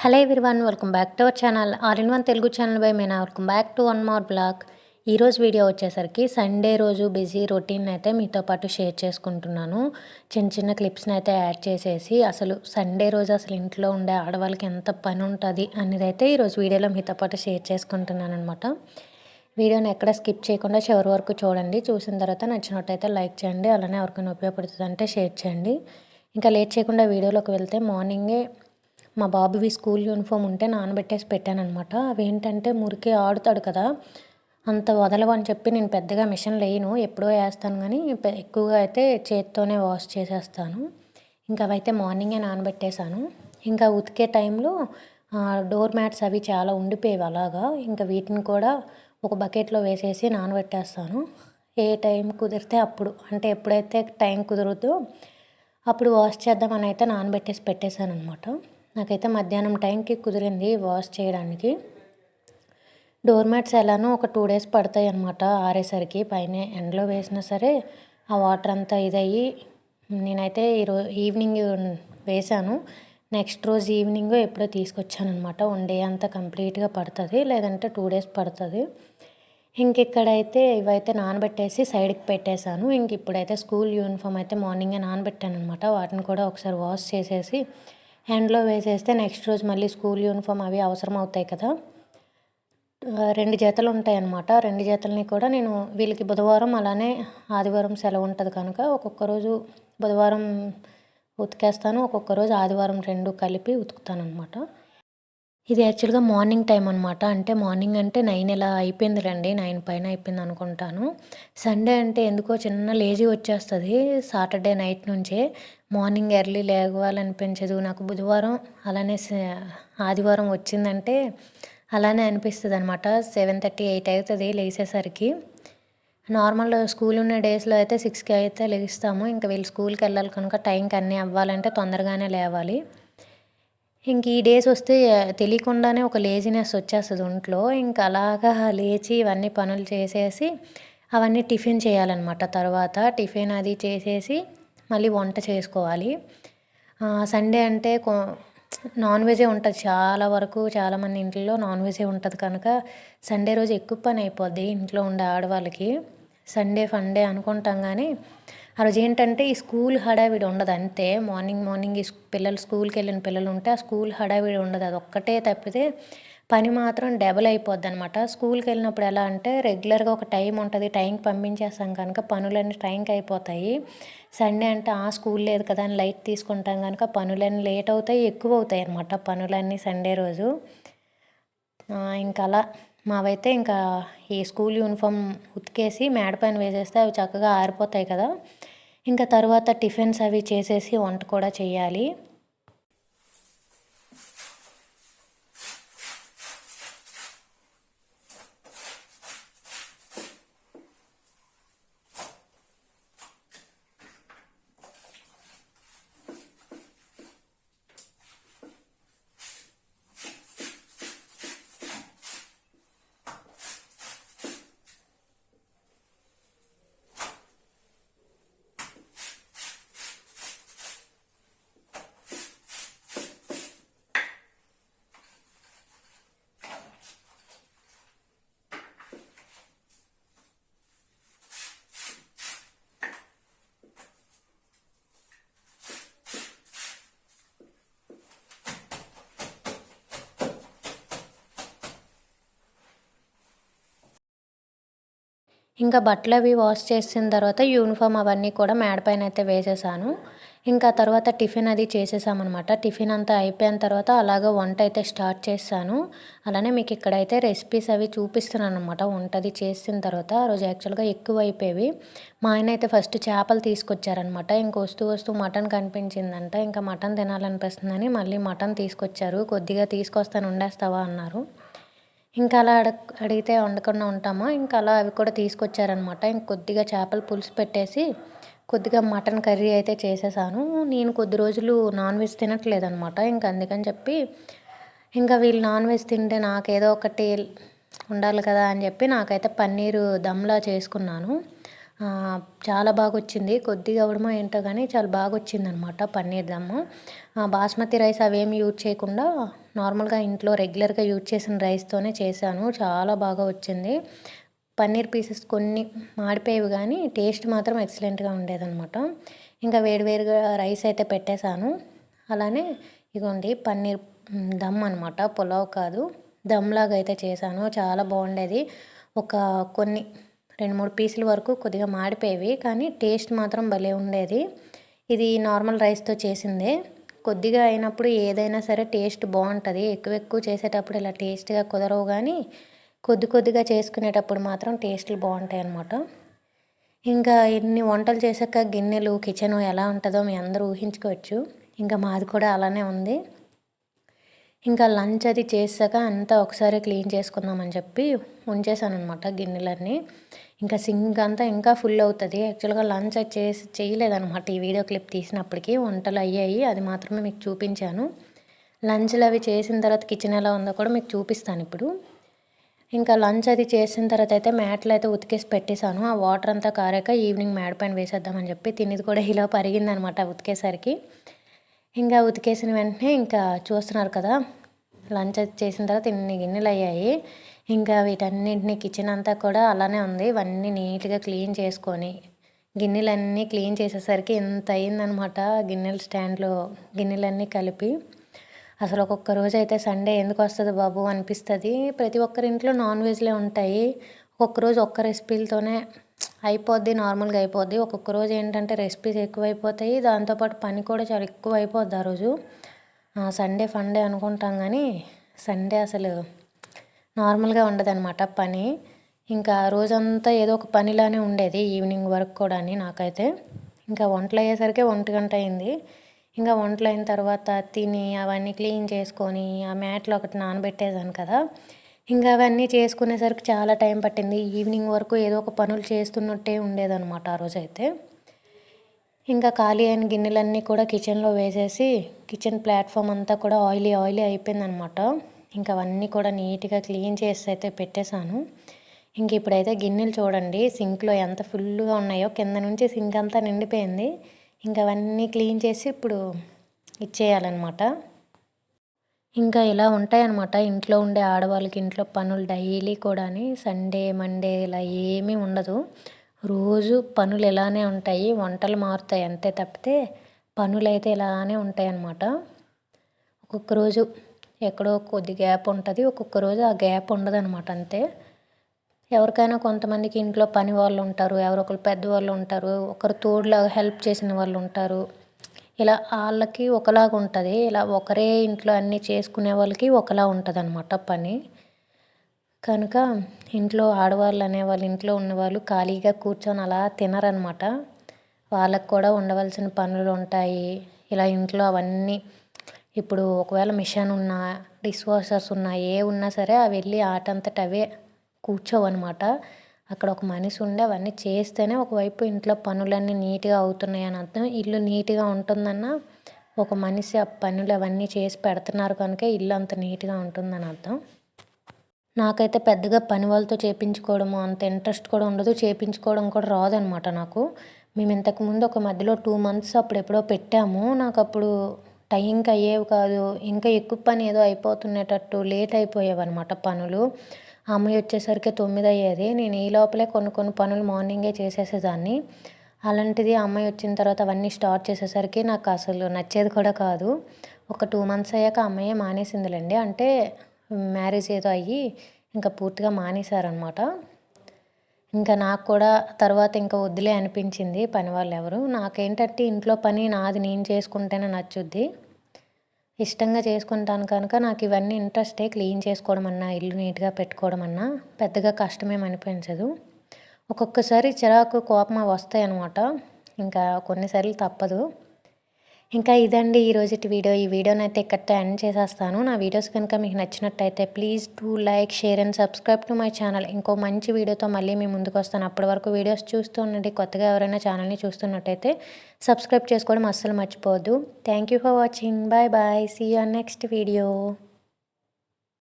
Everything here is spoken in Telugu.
Hello everyone, welcome back to our channel all in one Telugu channel by Meena. Welcome back to one more blog. ఈరోజు వీడియో వచ్చేసరికి సండే రోజు బిజీ రొటీన్ అయితే మీతో పాటు షేర్ చేసుకుంటున్నాను. చిన్న చిన్న క్లిప్స్ని అయితే యాడ్ చేసేసి అసలు సండే రోజు అసలు ఇంట్లో ఉండే ఆడవాళ్ళకి ఎంత పని ఉంటుంది అనేది అయితే ఈరోజు వీడియోలో మీతో పాటు షేర్ చేసుకుంటున్నాను అనమాట. వీడియోని ఎక్కడ స్కిప్ చేయకుండా చివరి వరకు చూడండి. చూసిన తర్వాత నచ్చినట్టయితే లైక్ చేయండి, అలానే ఎవరికైనా ఉపయోగపడుతుంది అంటే షేర్ చేయండి. ఇంకా లేట్ చేయకుండా వీడియోలోకి వెళ్తే మార్నింగే మా బాబువి స్కూల్ యూనిఫామ్ ఉంటే నానబెట్టేసి పెట్టానమాట. అవేంటంటే మురికి ఆడుతాడు కదా, అంత వదలవని చెప్పి నేను పెద్దగా మిషన్ వేయను, ఎప్పుడో వేస్తాను కానీ ఎక్కువగా అయితే చేత్తోనే వాష్ చేసేస్తాను. ఇంకా అవైతే మార్నింగే నానబెట్టేశాను. ఇంకా ఉతికే టైంలో డోర్ మ్యాట్స్ అవి చాలా ఉండిపోయేవి అలాగా. ఇంకా వీటిని కూడా ఒక బకెట్లో వేసేసి నానబెట్టేస్తాను. ఏ టైం కుదిరితే అప్పుడు, అంటే ఎప్పుడైతే టైం కుదురుద్దో అప్పుడు వాష్ చేద్దామని అయితే నానబెట్టేసి పెట్టేశాను అనమాట. నాకైతే మధ్యాహ్నం టైంకి కుదిరింది వాష్ చేయడానికి. డోర్ మ్యాట్స్ ఎలానో ఒక 2 days పడతాయి అన్నమాట ఆరేసరికి. పైన ఎండలో వేసినా సరే ఆ వాటర్ అంతా ఇదయ్యి, నేనైతే ఈవినింగ్ వేశాను. నెక్స్ట్ రోజు ఈవినింగ్ ఎప్పుడో తీసుకొచ్చాను అనమాట. 1 day అంతా కంప్లీట్గా పడుతుంది, లేదంటే 2 days పడుతుంది. ఇక్కడైతే ఇవైతే నానబెట్టేసి సైడ్కి పెట్టేశాను. ఇప్పుడైతే స్కూల్ యూనిఫామ్ అయితే మార్నింగే నానబెట్టాను అనమాట. వాటిని కూడా ఒకసారి వాష్ చేసేసి ఎండలో వేసేస్తే నెక్స్ట్ రోజు మళ్ళీ స్కూల్ యూనిఫామ్ అవి అవసరం అవుతాయి కదా. 2 జతలు ఉంటాయి అన్నమాట. 2 జతలని కూడా నేను వీళ్ళకి బుధవారం అలానే ఆదివారం సెలవు ఉంటుంది కనుక ఒక్కొక్క రోజు బుధవారం ఉతికేస్తాను, ఒక్కొక్క రోజు ఆదివారం 2 కలిపి ఉతుకుతాను అనమాట. ఇది యాక్చువల్గా మార్నింగ్ టైం అనమాట. అంటే మార్నింగ్ అంటే 9 ఇలా అయిపోయింది రండి, 9 పైన అయిపోయింది అనుకుంటాను. సండే అంటే ఎందుకో చిన్న లేజీ వచ్చేస్తుంది సాటర్డే నైట్ నుంచే. మార్నింగ్ ఎర్లీ లేవాలనిపించదు నాకు. బుధవారం అలానే ఆదివారం వచ్చిందంటే అలానే అనిపిస్తుంది అనమాట. 7:30, 8 అవుతుంది లేచేసరికి. నార్మల్ స్కూల్ ఉన్న డేస్లో అయితే 6కి అయితే లేస్తాము. ఇంకా వీళ్ళు స్కూల్కి వెళ్ళాలి కనుక టైంకి అన్నీ అవ్వాలంటే తొందరగానే లేవాలి. ఈ డేస్ వస్తే తెలియకుండానే ఒక లేజినెస్ వచ్చేస్తుంది ఒంట్లో. అలాగా లేచి ఇవన్నీ పనులు చేసేసి అవన్నీ టిఫిన్ చేయాలన్నమాట. తర్వాత టిఫిన్ అది చేసేసి మళ్ళీ వంట చేసుకోవాలి. సండే అంటే నాన్ వెజే ఉంటుంది చాలా వరకు. చాలామంది ఇంట్లో నాన్ వెజే ఉంటుంది కనుక సండే రోజు ఎక్కువ పని అయిపోద్ది ఇంట్లో ఉండే ఆడవాళ్ళకి. సండే ఫండే అనుకుంటాం కానీ ఆ రోజు ఏంటంటే ఈ స్కూల్ హడావిడి ఉండదు అంతే. మార్నింగ్ ఈ పిల్లలు స్కూల్కి వెళ్ళిన పిల్లలు ఉంటే ఆ స్కూల్ హడావిడి ఉండదు. అది ఒక్కటే తప్పితే పని మాత్రం డబల్ అయిపోద్ది అనమాట. స్కూల్కి వెళ్ళినప్పుడు ఎలా అంటే రెగ్యులర్గా ఒక టైం ఉంటుంది, టైంకి పంపించేస్తాం కనుక పనులన్నీ టైంకి అయిపోతాయి. సండే అంటే స్కూల్ లేదు కదా అని లైట్ తీసుకుంటాం కనుక పనులన్నీ లేట్ అవుతాయి, ఎక్కువ అవుతాయి అన్నమాట పనులన్నీ సండే రోజు. అలా మావైతే ఈ స్కూల్ యూనిఫామ్ ఉతికేసి మేడ పైన వేసేస్తే అవి చక్కగా ఆరిపోతాయి కదా. తర్వాత టిఫిన్స్ అవి చేసేసి వంట కూడా చేయాలి. బట్టలు అవి వాష్ చేసిన తర్వాత యూనిఫామ్ అవన్నీ కూడా మేడ పైన అయితే వేసేసాను. తర్వాత టిఫిన్ అది చేసేసామన్నమాట. టిఫిన్ అంతా అయిపోయిన తర్వాత అలాగ వంట అయితే స్టార్ట్ చేశాను. అలానే మీకు ఇక్కడైతే రెసిపీస్ అవి చూపిస్తున్నాను అనమాట. వంటది చేసిన తర్వాత ఆ రోజు యాక్చువల్గా ఎక్కువ అయిపోయేవి. మా ఆయన అయితే ఫస్ట్ చేపలు తీసుకొచ్చారనమాట. వస్తూ మటన్ కనిపించిందంట. మటన్ తినాలనిపిస్తుందని మళ్ళీ మటన్ తీసుకొచ్చారు. కొద్దిగా తీసుకొస్తాను వండేస్తావా అన్నారు. అలా అడిగితే వండకుండా ఉంటామా. అలా అవి కూడా తీసుకొచ్చారనమాట. కొద్దిగా చేపల పులుసు పెట్టేసి కొద్దిగా మటన్ కర్రీ అయితే చేసేసాను. నేను కొద్ది రోజులు నాన్ వెజ్ తినట్లేదనమాట. అందుకని చెప్పి వీళ్ళు నాన్ వెజ్ తింటే నాకేదో ఒకటి ఉండాలి కదా అని చెప్పి నాకైతే పన్నీరు దమ్లా చేసుకున్నాను. చాలా బాగా వచ్చింది. కొద్దిగా అవ్వడమో ఏంటో కానీ చాలా బాగా వచ్చిందనమాట పన్నీర్ దమ్ము. బాస్మతి రైస్ అవేమి యూజ్ చేయకుండా నార్మల్గా ఇంట్లో రెగ్యులర్గా యూజ్ చేసిన రైస్తోనే చేశాను. చాలా బాగా వచ్చింది. పన్నీర్ పీసెస్ కొన్ని మాడిపోయేవి కానీ టేస్ట్ మాత్రం ఎక్సలెంట్గా ఉండేదన్నమాట. ఇంకా వేడివేడిగా రైస్ అయితే పెట్టేశాను. అలానే ఇగోండి పన్నీర్ దమ్ అనమాట, పులావ్ కాదు, దమ్లాగా అయితే చేశాను. చాలా బాగుండేది. ఒక కొన్ని 2-3 పీసుల వరకు కొద్దిగా మాడిపోయేవి కానీ టేస్ట్ మాత్రం భలే ఉండేది. ఇది నార్మల్ రైస్తో చేసిందే. కొద్దిగా అయినప్పుడు ఏదైనా సరే టేస్ట్ బాగుంటుంది. ఎక్కువ ఎక్కువ చేసేటప్పుడు ఇలా టేస్ట్గా కుదరవు కానీ కొద్దిగా చేసుకునేటప్పుడు మాత్రం టేస్ట్లు బాగుంటాయి అన్నమాట. ఇంకా ఇన్ని వంటలు చేశాక గిన్నెలు కిచెన్ ఎలా ఉంటుందో మీ అందరూ ఊహించుకోవచ్చు. ఇంకా మాది కూడా అలానే ఉంది. ఇంకా లంచ్ అది చేసాక అంతా ఒకసారి క్లీన్ చేసుకుందామని చెప్పి ఉంచేసాను అనమాట గిన్నెలన్నీ. ఇంకా సింక్ అంతా ఇంకా ఫుల్ అవుతుంది. యాక్చువల్గా లంచ్ అది చేయలేదనమాట ఈ వీడియో క్లిప్ తీసినప్పటికీ. వంటలు అయ్యాయి, అది మాత్రమే మీకు చూపించాను. లంచ్లు అవి చేసిన తర్వాత కిచెన్ ఎలా ఉందో కూడా మీకు చూపిస్తాను ఇప్పుడు. ఇంకా లంచ్ అది చేసిన తర్వాత అయితే మ్యాట్లు అయితే ఉతికేసి పెట్టేశాను. ఆ వాటర్ అంతా కారాక ఈవినింగ్ మ్యాట్ పైన వేసేద్దామని చెప్పి తినేది కూడా ఇలా పరిగిందనమాట ఉతికేసరికి. ఇంకా ఉతికేసిన వెంటనే ఇంకా చూస్తున్నారు కదా, లంచ్ అది చేసిన తర్వాత ఇన్ని గిన్నెలు అయ్యాయి. ఇంకా వీటన్నింటినీ కిచెన్ అంతా కూడా అలానే ఉంది. ఇవన్నీ నీట్గా క్లీన్ చేసుకొని గిన్నెలన్నీ క్లీన్ చేసేసరికి ఇంత అయిందనమాట. గిన్నెల స్టాండ్లో గిన్నెలన్నీ కలిపి అసలు ఒక్కొక్క రోజు అయితే సండే ఎందుకు వస్తుంది బాబు అనిపిస్తుంది. ప్రతి ఒక్కరి ఇంట్లో నాన్ వెజ్లే ఉంటాయి. ఒక్కొక్క రోజు ఒక్క రెసిపీలతోనే అయిపోద్ది, నార్మల్గా అయిపోద్ది. ఒక్కొక్క రోజు ఏంటంటే రెసిపీస్ ఎక్కువైపోతాయి, దాంతోపాటు పని కూడా చాలా ఎక్కువ అయిపోద్ది ఆ రోజు. సండే ఫండే అనుకుంటాం కానీ సండే అసలు నార్మల్గా ఉండదన్నమాట పని. ఇంకా రోజంతా ఏదో ఒక పనిలానే ఉండేది ఈవినింగ్ వరకు కూడా నాకైతే. ఇంకా వంటలు అయ్యేసరికి 1 గంట అయింది. ఇంకా వంటలు అయిన తర్వాత తిని అవన్నీ క్లీన్ చేసుకొని ఆ మ్యాట్లో ఒకటి నానబెట్టేసాను కదా, ఇంకా అవన్నీ చేసుకునేసరికి చాలా టైం పట్టింది. ఈవినింగ్ వరకు ఏదో ఒక పనులు చేస్తున్నట్టే ఉండేదన్నమాట ఆ రోజైతే. ఇంకా ఖాళీ అయిన గిన్నెలన్నీ కూడా కిచెన్లో వేసేసి కిచెన్ ప్లాట్ఫామ్ అంతా కూడా ఆయిలీ అయిపోయిందనమాట. ఇంకా అవన్నీ కూడా నీట్గా క్లీన్ చేసి అయితే పెట్టేశాను. ఇంక ఇప్పుడైతే గిన్నెలు చూడండి సింక్లో ఎంత ఫుల్గా ఉన్నాయో, కింద నుంచి సింక్ అంతా నిండిపోయింది. ఇంకా అవన్నీ క్లీన్ చేసి ఇప్పుడు ఇచ్చేయాలన్నమాట. ఇంకా ఇలా ఉంటాయన్నమాట ఇంట్లో ఉండే ఆడవాళ్ళకి ఇంట్లో పనులు డైలీ కూడా. సండే మండే ఇలా ఏమీ ఉండదు. రోజు పనులు ఇలానే ఉంటాయి. వంటలు మారుతాయి అంతే తప్పితే పనులు అయితే ఇలానే ఉంటాయి అన్నమాట. ఒక్కొక్క రోజు ఎక్కడో కొద్ది గ్యాప్ ఉంటుంది, ఒక్కొక్క రోజు ఆ గ్యాప్ ఉండదన్నమాట అంతే. ఎవరికైనా కొంతమందికి ఇంట్లో పని వాళ్ళు ఉంటారు, ఎవరో ఒకరు పెద్దవాళ్ళు ఉంటారు, ఒకరు తోడులాగా హెల్ప్ చేసిన వాళ్ళు ఉంటారు. ఇలా వాళ్ళకి ఒకలాగా ఉంటుంది, ఇలా ఒకరే ఇంట్లో అన్నీ చేసుకునే వాళ్ళకి ఒకలా ఉంటుంది అన్నమాట పని. కనుక ఇంట్లో ఆడవాళ్ళు అనేవాళ్ళు, ఇంట్లో ఉన్నవాళ్ళు ఖాళీగా కూర్చొని అలా తినరనమాట. వాళ్ళకు కూడా ఉండవలసిన పనులు ఉంటాయి. ఇలా ఇంట్లో అవన్నీ ఇప్పుడు ఒకవేళ మిషన్ ఉన్నా, డిష్ వాషర్స్ ఉన్నా, ఏ ఉన్నా సరే అవి వెళ్ళి ఆటంతట అవే కూర్చోవన్నమాట. అక్కడ ఒక మనిషి ఉండి అవన్నీ చేస్తేనే ఒకవైపు ఇంట్లో పనులన్నీ నీట్గా అవుతున్నాయి అని అర్థం. ఇల్లు నీట్గా ఉంటుందన్న ఒక మనిషి ఆ పనులు అవన్నీ చేసి పెడుతున్నారు కనుక ఇల్లు అంత నీట్గా ఉంటుందని అర్థం. నాకైతే పెద్దగా పని వాళ్ళతో చేయించుకోవడము అంత ఇంట్రెస్ట్ కూడా ఉండదు, చేయించుకోవడం కూడా రాదనమాట నాకు. మేము ఇంతకుముందు ఒక మధ్యలో 2 months అప్పుడెప్పుడో పెట్టాము. నాకు అప్పుడు టైంకి అయ్యేవి కాదు, ఇంకా ఎక్కువ పని ఏదో అయిపోతున్నట్టు లేట్ అయిపోయేవన్నమాట పనులు. అమ్మాయి వచ్చేసరికి 9 అయ్యేది. నేను ఈ లోపలే కొన్ని పనులు మార్నింగే చేసేసేదాన్ని. అలాంటిది అమ్మాయి వచ్చిన తర్వాత అవన్నీ స్టార్ట్ చేసేసరికి నాకు అసలు నచ్చేది కూడా కాదు. ఒక 2 months అయ్యాక అమ్మాయే మానేసిందిలేండి. అంటే మ్యారేజ్ ఏదో అయ్యి ఇంకా పూర్తిగా మానేశారనమాట. ఇంకా నాకు కూడా తర్వాత ఇంకా వద్దులే అనిపించింది పని వాళ్ళు ఎవరు. నాకేంటంటే ఇంట్లో పని నాది నేను చేసుకుంటేనే నచ్చుద్ది, ఇష్టంగా చేసుకుంటాను కనుక నాకు ఇవన్నీ ఇంట్రెస్టే. క్లీన్ చేసుకోవడం అన్నా, ఇల్లు నీట్గా పెట్టుకోవడం అన్నా పెద్దగా కష్టమేమి అనిపించదు. ఒక్కొక్కసారి చిరాకు కోపం వస్తాయి అన్నమాట. ఇంకా కొన్నిసార్లు తప్పదు. ఇంకా ఇదండి ఈరోజుటి వీడియో. ఈ వీడియోనైతే ఇక్కడితో ఎండ్ చేసేస్తాను. నా వీడియోస్ కనుక మీకు నచ్చినట్టయితే please do like, share and subscribe to my channel. ఇంకో మంచి వీడియోతో మళ్ళీ మీ ముందుకు వస్తాను. అప్పటి వరకు వీడియోస్ చూస్తూ ఉండండి. కొత్తగా ఎవరైనా ఛానల్ని చూస్తున్నట్టయితే సబ్స్క్రైబ్ చేసుకోవడం అస్సలు మర్చిపోవద్దు. Thank you for watching. Bye bye. See you on next video.